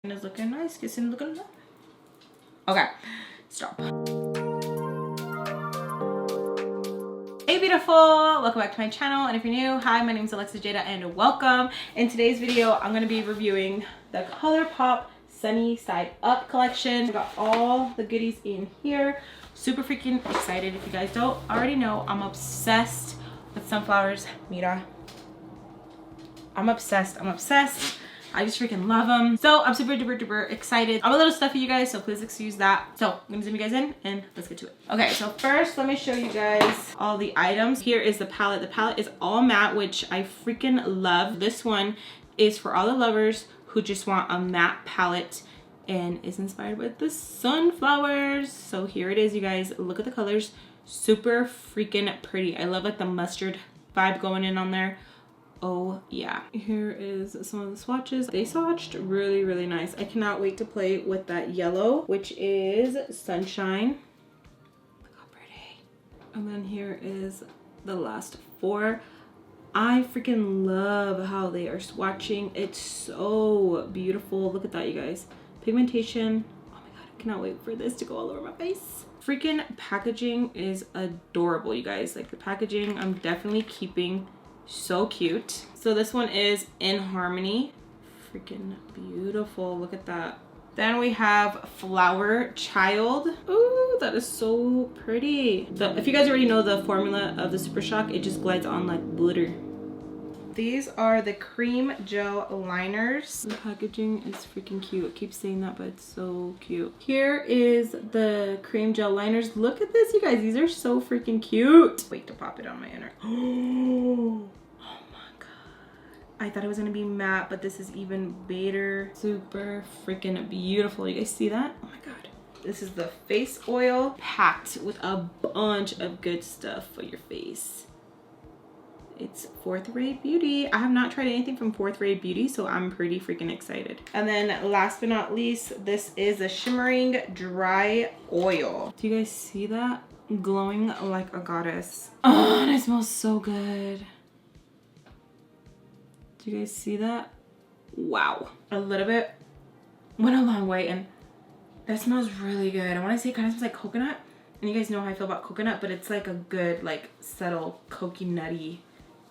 Is looking nice. Kissing looking nice. Okay, stop. Hey beautiful, welcome back to my channel, and if you're new, hi, my name is Alexis Jayda and welcome. In today's video I'm going to be reviewing the Colourpop Sunny Side Up collection. I got all the goodies in here. Super freaking excited. If you guys don't already know, I'm obsessed with sunflowers. Mira, I'm obsessed. I just freaking love them. So I'm super duper excited. I'm a little stuffy, you guys, so please excuse that. So I'm gonna zoom you guys in and let's get to it. Okay, so first let me show you guys all the items. Here is the palette. The palette is all matte, which I freaking love. This one is for all the lovers who just want a matte palette and is inspired with the sunflowers. So here it is, you guys. Look at the colors. Super freaking pretty. I love like the mustard vibe going in on there. Oh yeah. Here is some of the swatches. They swatched really nice. I cannot wait to play with that yellow, which is Sunshine. Look how pretty. And then here is the last four. I freaking love how they are swatching. It's so beautiful. Look at that, you guys. Pigmentation. Oh my god, I cannot wait for this to go all over my face. Freaking packaging is adorable, you guys. Like the packaging, I'm definitely keeping. So cute. So this one is In Harmony. Freaking beautiful. Look at that. Then we have Flower Child. Ooh, that is so pretty. If you guys already know the formula of the Super Shock, it just glides on like glitter. These are the cream gel liners. The packaging is freaking cute. I keep saying that, but it's so cute. Here is the cream gel liners. Look at this, you guys. These are so freaking cute. Wait to pop it on my inner. Oh my god. I thought it was gonna be matte, but this is even better. Super freaking beautiful. You guys see that? Oh my god. This is the face oil packed with a bunch of good stuff for your face. It's 4th Rate Beauty. I have not tried anything from 4th Rate Beauty, so I'm pretty freaking excited. And then last but not least, this is a shimmering dry oil. Do you guys see that? Glowing like a goddess. Oh, and it smells so good. Do you guys see that? Wow. A little bit went a long way, and that smells really good. I want to say it kind of smells like coconut. And you guys know how I feel about coconut, but it's like a good, like, subtle, coconutty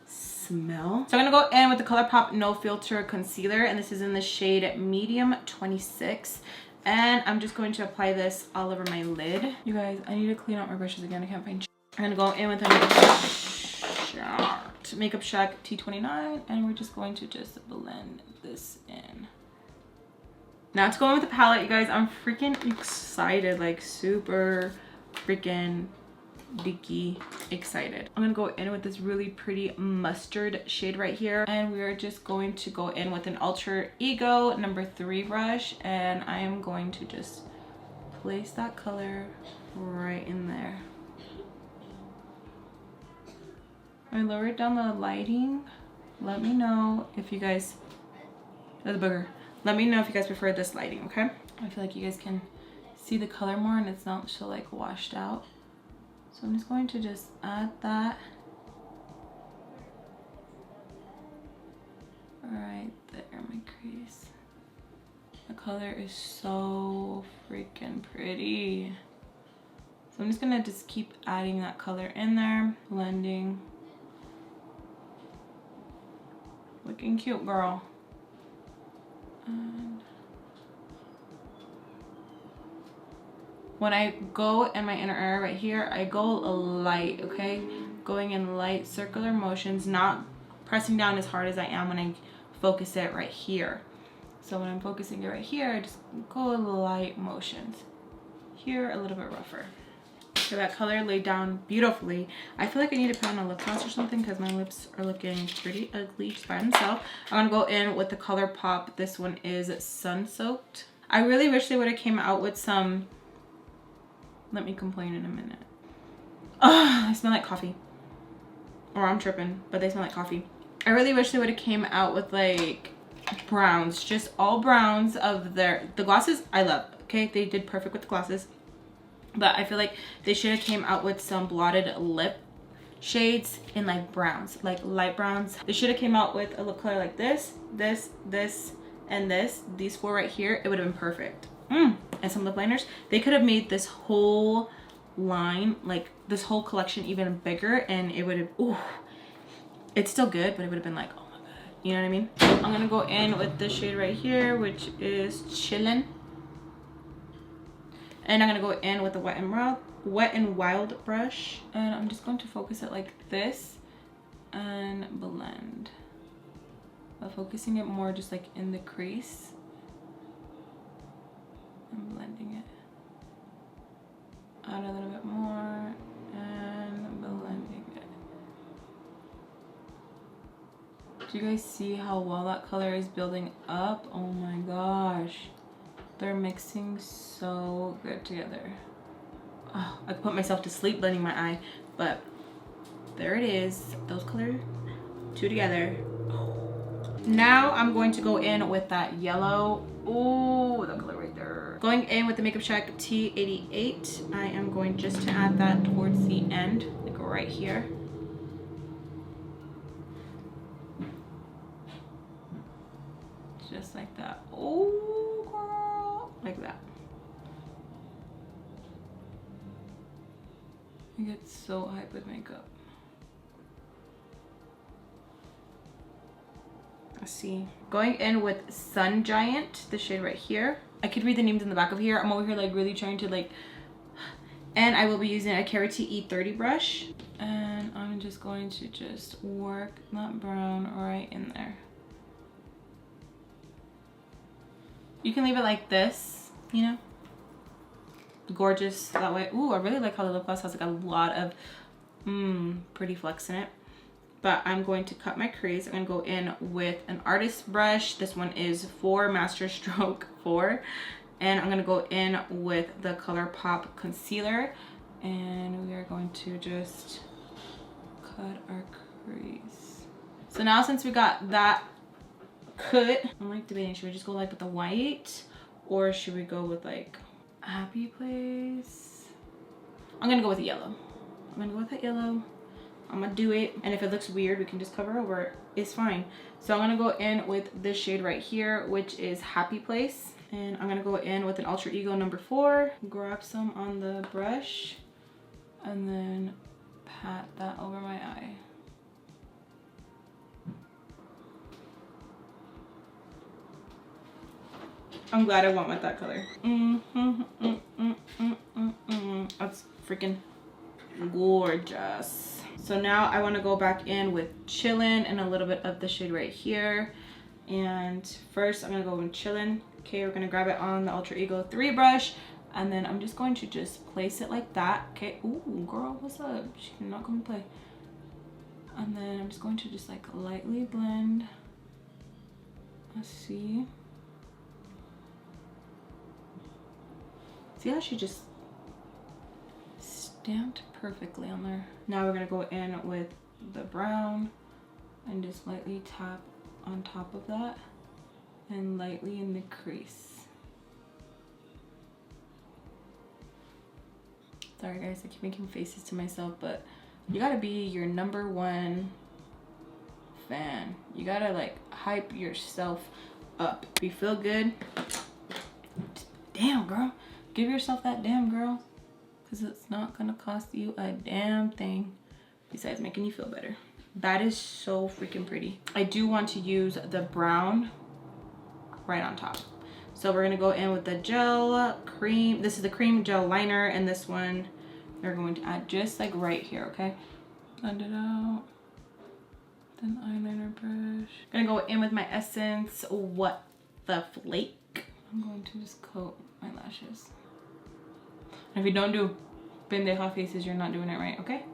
smell. So I'm gonna go in with the Colourpop No Filter Concealer, and this is in the shade Medium 26. And I'm just going to apply this all over my lid. You guys, I need to clean out my brushes again. I can't find. I'm gonna go in with a Makeup Shack T29, and we're just going to just blend this in. Now to go in with the palette, you guys. I'm freaking excited, like super freaking dicky excited. I'm gonna go in with this really pretty mustard shade right here, and we're just going to go in with an Alter Ego number 3 brush, and I am going to just place that color right in there. I lowered down the lighting. Let me know if you guys, the booger, let me know if you guys prefer this lighting, okay? I feel like you guys can see the color more and it's not so like washed out. So I'm just going to just add that right there, my crease. The color is so freaking pretty. So I'm just gonna just keep adding that color in there, blending. Looking cute, girl. And when I go in my inner area right here, I go light, okay? Going in light circular motions, not pressing down as hard as I am when I focus it right here. So when I'm focusing it right here, I just go light motions. Here, a little bit rougher. So that color laid down beautifully. I feel like I need to put on a lip gloss or something because my lips are looking pretty ugly just by themselves. I'm gonna go in with the Colourpop. This one is Sun Soaked. I really wish they would have came out with some. Let me complain in a minute. Oh, they smell like coffee. Or I'm tripping, but they smell like coffee. I really wish they would have came out with like browns, just all browns of the glosses. I love, okay? They did perfect with the glosses. But I feel like they should have came out with some blotted lip shades in like browns, like light browns. They should have came out with a lip color like this, and these four right here, it would have been perfect. And some lip liners, they could have made this whole line, like this whole collection, even bigger, and it would have, ooh, it's still good, but it would have been like, oh my god, you know what I mean? I'm gonna go in with this shade right here, which is Chillin', and I'm gonna go in with the Wet and Wild brush, and I'm just going to focus it like this and blend, but focusing it more just like in the crease. I'm blending it out a little bit more and blending it. Do you guys see how well that color is building up? Oh my gosh, they're mixing so good together. Oh, I could put myself to sleep blending my eye, but there it is, those colors two together. Now I'm going to go in with that yellow. Oh, the color right there. Going in with the Makeup Shack T88. I am going just to add that towards the end, like right here. Just like that. Oh, girl. Like that. I get so hyped with makeup. Let's see. Going in with Sun Giant, the shade right here. I could read the names in the back of here. I'm over here like really trying to like, and I will be using a Carity E30 brush. And I'm just going to just work that brown right in there. You can leave it like this, you know? Gorgeous that way. Ooh, I really like how the lip gloss has like a lot of pretty flecks in it. But I'm going to cut my crease. I'm going to go in with an artist brush. This one is for Master Stroke 4. And I'm going to go in with the Colourpop concealer. And we are going to just cut our crease. So now since we got that cut, I'm like debating, should we just go like with the white? Or should we go with like Happy Place? I'm going to go with the yellow. I'm going to go with that yellow. I'm gonna do it, and if it looks weird we can just cover over it. It's fine. So I'm gonna go in with this shade right here, which is Happy Place, and I'm gonna go in with an Alter Ego number 4, grab some on the brush and then pat that over my eye. I'm glad I went with that color. That's freaking gorgeous. So now I want to go back in with Chillin' and a little bit of the shade right here. And first I'm going to go with Chillin'. Okay, we're going to grab it on the Ultra Ego 3 brush. And then I'm just going to just place it like that. Okay, ooh, girl, what's up? She's not going to play. And then I'm just going to just like lightly blend. Let's see. See how she just stamped perfectly on there. Now we're gonna go in with the brown and just lightly tap on top of that and lightly in the crease. Sorry guys, I keep making faces to myself, but you gotta be your #1 fan. You gotta like hype yourself up. If you feel good, damn girl, give yourself that damn girl. Because it's not gonna cost you a damn thing besides making you feel better. That is so freaking pretty. I do want to use the brown right on top. So we're gonna go in with the gel cream. This is the cream gel liner, and this one we're going to add just like right here, okay? Blend it out. Then eyeliner brush. Gonna go in with my Essence What the Flake. I'm going to just coat my lashes. If you don't do pendeja faces, you're not doing it right, okay?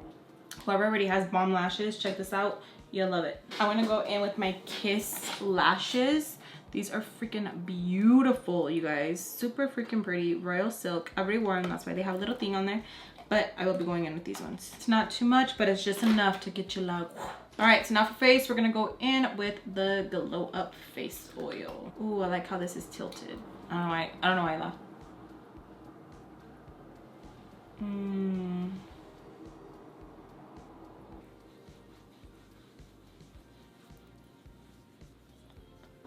Whoever already has bomb lashes, check this out. You'll love it. I'm gonna go in with my Kiss lashes. These are freaking beautiful, you guys. Super freaking pretty. Royal silk. I already wore them, that's why they have a little thing on there. But I will be going in with these ones. It's not too much, but it's just enough to get you like... All right, so now for face, we're gonna go in with the Glow Up Face Oil. Ooh, I like how this is tilted. I don't know why I laughed.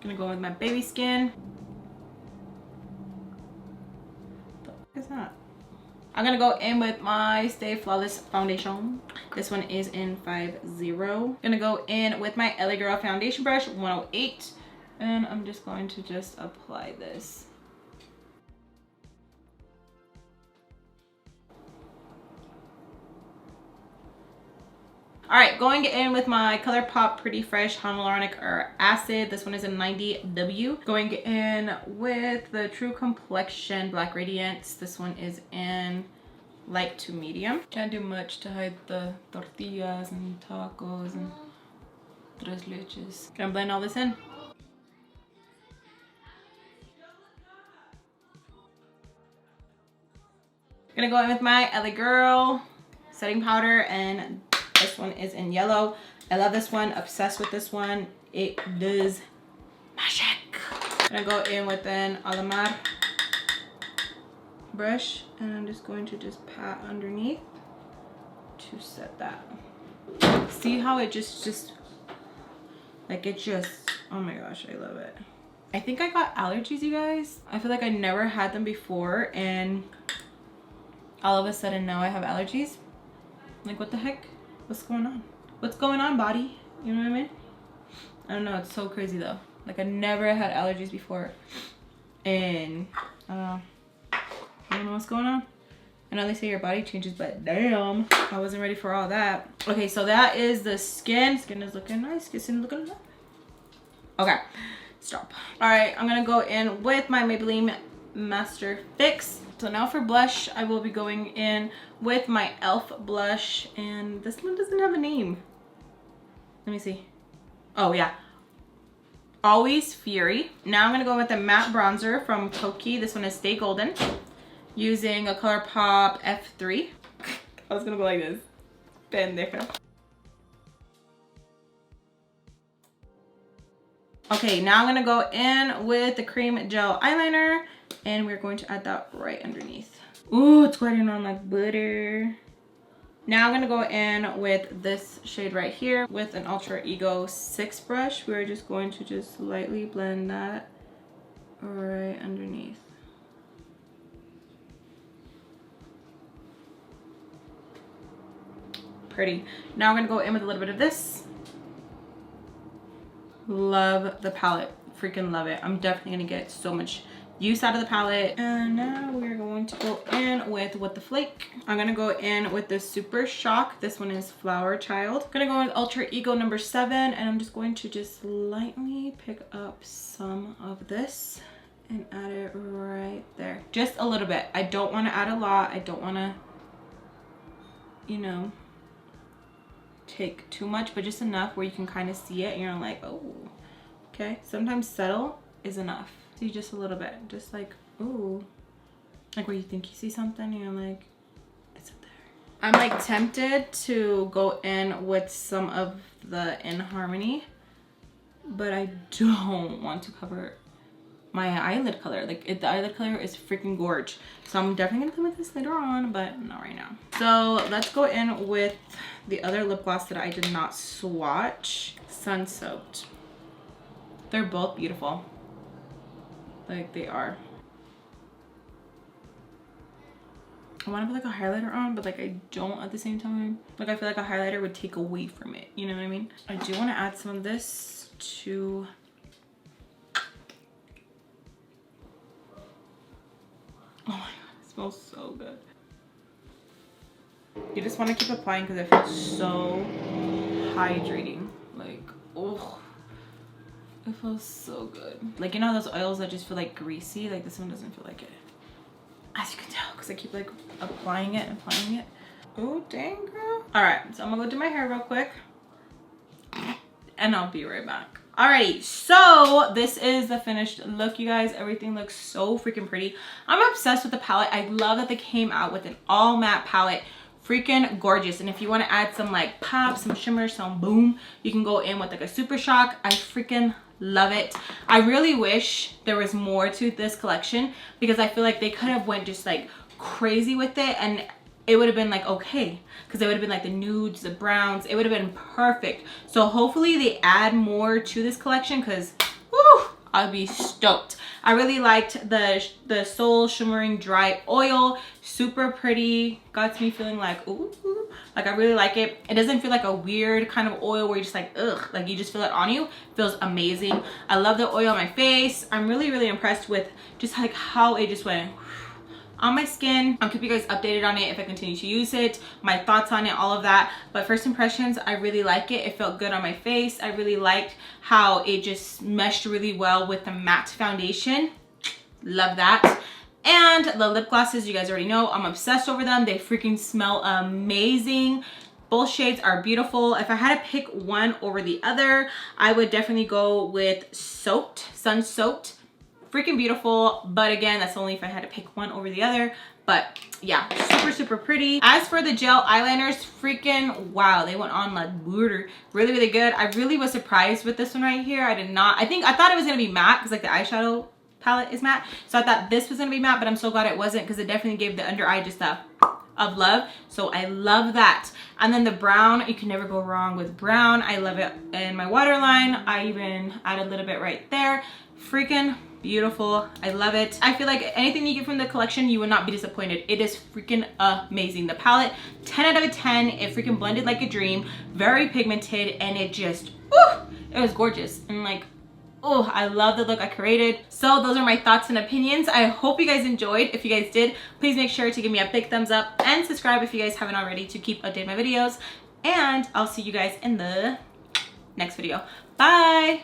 Gonna go with my baby skin. What the fuck is that? I'm gonna go in with my Stay Flawless foundation. This one is in 50. Gonna go in with my LA Girl foundation brush 108, and I'm just going to just apply this. All right, going in with my Colourpop Pretty Fresh Hyaluronic Acid. This one is in 90W. Going in with the True Complexion Black Radiance. This one is in light to medium. Can't do much to hide the tortillas and tacos and tres leches. Gonna blend all this in. Gonna go in with my LA Girl setting powder, and this one is in yellow. I love this one, obsessed with this one. It does magic. I'm gonna go in with an Alamar brush, and I'm just going to just pat underneath to set that. See how it just like it just, oh my gosh, I love it. I think I got allergies, you guys. I feel like I never had them before, and all of a sudden now I have allergies. Like, what the heck? What's going on? What's going on, body? You know what I mean? I don't know. It's so crazy though. Like, I never had allergies before, and I don't know what's going on. I know they say your body changes, but damn, I wasn't ready for all that. Okay, so that is the skin. Skin is looking nice. Skin is looking nice. Okay, stop. All right, I'm gonna go in with my Maybelline Master Fix. So now for blush, I will be going in with my e.l.f. blush, and this one doesn't have a name. Let me see. Oh yeah, Always Fury. Now I'm gonna go with the matte bronzer from Toki. This one is Stay Golden, using a Colourpop F3. I was gonna go like this. Pendeja. Okay, now I'm gonna go in with the cream gel eyeliner, and we're going to add that right underneath. Ooh, it's gliding on like butter. Now I'm gonna go in with this shade right here with an Ultra Ego 6 brush. We're just going to just lightly blend that right underneath. Pretty. Now I'm gonna go in with a little bit of this. Love the palette, freaking love it. I'm definitely gonna get so much use out of the palette. And now we're going to go in with What the Flake. I'm gonna go in with this Super Shock. This one is Flower Child. I'm gonna go with Ultra Ego number 7, and I'm just going to just lightly pick up some of this and add it right there. Just a little bit. I don't want to add a lot. I don't want to, you know, take too much, but just enough where you can kind of see it and you're like, oh, okay. Sometimes subtle is enough. See, just a little bit, just like, ooh, like where you think you see something and you're like, it's up there. I'm like tempted to go in with some of the In Harmony, but I don't want to cover my eyelid color. Like, the eyelid color is freaking gorge, so I'm definitely gonna come with this later on, but not right now. So let's go in with the other lip gloss that I did not swatch, Sun Soaked. They're both beautiful, like they are. I want to put like a highlighter on, but like I don't at the same time. Like, I feel like a highlighter would take away from it, you know what I mean? I do want to add some of this to oh my god, it smells so good. You just want to keep applying because it feels so hydrating. Like, oh, it feels so good. Like, you know those oils that just feel like greasy? Like, this one doesn't feel like it. As you can tell, because I keep like applying it and applying it. Oh, dang, girl. All right, so I'm gonna go do my hair real quick, and I'll be right back. Alrighty, so this is the finished look, you guys. Everything looks so freaking pretty. I'm obsessed with the palette. I love that they came out with an all matte palette. Freaking gorgeous. And if you want to add some like pop, some shimmer, some boom, you can go in with like a Super Shock. I freaking love it. I really wish there was more to this collection, because I feel like they could have went just like crazy with it, and it would have been like okay, because it would have been like the nudes, the browns, it would have been perfect. So hopefully they add more to this collection, because woo, I'll be stoked. I really liked the Soul Shimmering Dry Oil. Super pretty. Got me feeling like, ooh, like I really like it. It doesn't feel like a weird kind of oil where you're just like, ugh, like you just feel it on you. It feels amazing. I love the oil on my face. I'm really, really impressed with just like how it just went on my skin. I'll keep you guys updated on it if I continue to use it, my thoughts on it, all of that. But first impressions, I really like it. It felt good on my face. I really liked how it just meshed really well with the matte foundation. Love that. And the lip glosses, you guys already know, I'm obsessed over them. They freaking smell amazing. Both shades are beautiful. If I had to pick one over the other, I would definitely go with Soaked, Sun Soaked. Freaking beautiful, but again, that's only if I had to pick one over the other. But yeah, super, super pretty. As for the gel eyeliners, freaking wow, they went on like water. Really, really good. I really was surprised with this one right here. I thought it was gonna be matte because like the eyeshadow palette is matte, so I thought this was gonna be matte, but I'm so glad it wasn't because it definitely gave the under eye just a of love. So I love that. And then the brown, you can never go wrong with brown. I love it in my waterline. I even add a little bit right there. Freaking beautiful. I love it. I feel like anything you get from the collection, you will not be disappointed. It is freaking amazing. The palette, 10 out of 10. It freaking blended like a dream. Very pigmented, and it just, whew, it was gorgeous. And like, oh, I love the look I created. So those are my thoughts and opinions. I hope you guys enjoyed. If you guys did, please make sure to give me a big thumbs up and subscribe if you guys haven't already to keep updating my videos. And I'll see you guys in the next video. Bye.